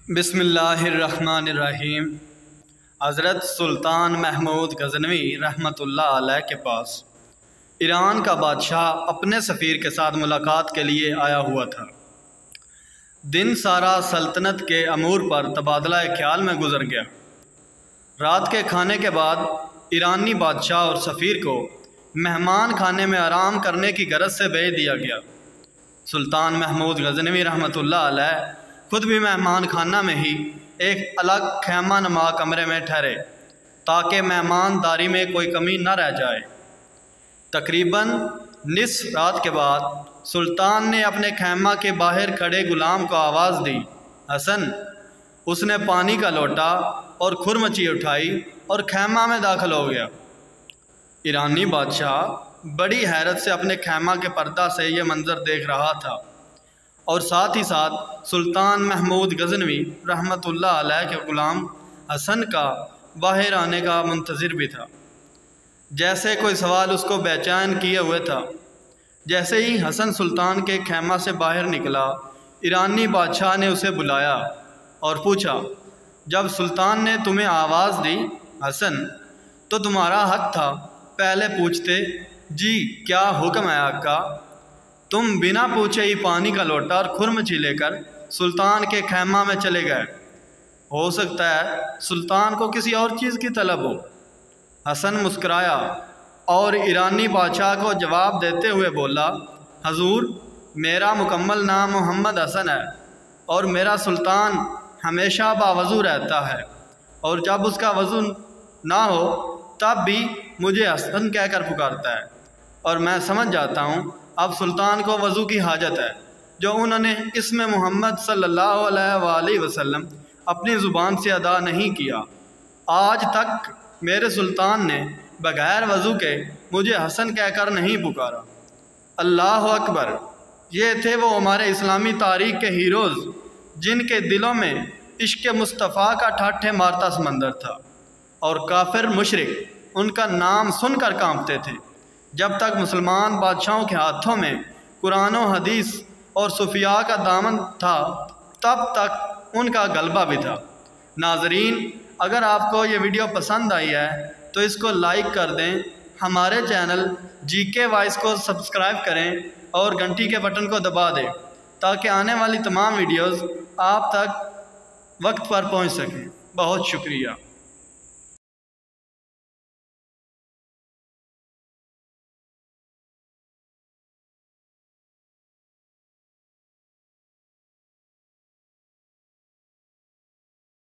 بسم اللہ الرحمن الرحیم۔ حضرت سلطان محمود غزنوی رحمۃ اللہ علیہ کے پاس ایران کا بادشاہ اپنے سفیر کے ساتھ ملاقات کے لیے آیا ہوا تھا۔ دن سارا سلطنت کے امور پر تبادلہ خیال میں گزر گیا۔ رات کے کھانے کے بعد ایرانی بادشاہ اور سفیر کو مہمان خانے میں آرام کرنے کی غرض سے بھیج دیا گیا۔ سلطان محمود غزنوی رحمۃ اللہ علیہ خود بھی مہمان خانہ میں ہی ایک الگ خیمہ نما کمرے میں ٹھہرے تاکہ مہمان داری میں کوئی کمی نہ رہ جائے۔ تقریباً نصف رات کے بعد سلطان نے اپنے خیمہ کے باہر کھڑے غلام کو آواز دی، حسن۔ اس نے پانی کا لوٹا اور کھرمچی اٹھائی اور خیمہ میں داخل ہو گیا۔ ایرانی بادشاہ بڑی حیرت سے اپنے خیمہ کے پردہ سے یہ منظر دیکھ رہا تھا اور ساتھ ہی ساتھ سلطان محمود غزنوی رحمۃ اللہ علیہ کے غلام حسن کا باہر آنے کا منتظر بھی تھا۔ جیسے کوئی سوال اس کو بے چین کیے ہوئے تھا۔ جیسے ہی حسن سلطان کے خیمہ سے باہر نکلا، ایرانی بادشاہ نے اسے بلایا اور پوچھا، جب سلطان نے تمہیں آواز دی حسن تو تمہارا حق تھا پہلے پوچھتے، جی کیا حکم ہے آقا؟ تم بنا پوچھے ہی پانی کا لوٹا اور کھرمچی لے کر سلطان کے خیمہ میں چلے گئے۔ ہو سکتا ہے سلطان کو کسی اور چیز کی طلب ہو۔ حسن مسکرایا اور ایرانی بادشاہ کو جواب دیتے ہوئے بولا، حضور میرا مکمل نام محمد حسن ہے اور میرا سلطان ہمیشہ باوضو رہتا ہے، اور جب اس کا وضو نہ ہو تب بھی مجھے حسن کہہ کر پکارتا ہے، اور میں سمجھ جاتا ہوں اب سلطان کو وضو کی حاجت ہے، جو انہوں نے اسم محمد صلی اللہ علیہ وآلہ وسلم اپنی زبان سے ادا نہیں کیا۔ آج تک میرے سلطان نے بغیر وضو کے مجھے حسن کہہ کر نہیں پکارا۔ اللہ اکبر! یہ تھے وہ ہمارے اسلامی تاریخ کے ہیروز جن کے دلوں میں عشق مصطفیٰ کا ٹھاٹھے مارتا سمندر تھا، اور کافر مشرک ان کا نام سن کر کانپتے تھے۔ جب تک مسلمان بادشاہوں کے ہاتھوں میں قرآن و حدیث اور صوفیاء کا دامن تھا تب تک ان کا غلبہ بھی تھا۔ ناظرین، اگر آپ کو یہ ویڈیو پسند آئی ہے تو اس کو لائک کر دیں، ہمارے چینل جی کے وائس کو سبسکرائب کریں اور گھنٹی کے بٹن کو دبا دیں تاکہ آنے والی تمام ویڈیوز آپ تک وقت پر پہنچ سکیں۔ بہت شکریہ۔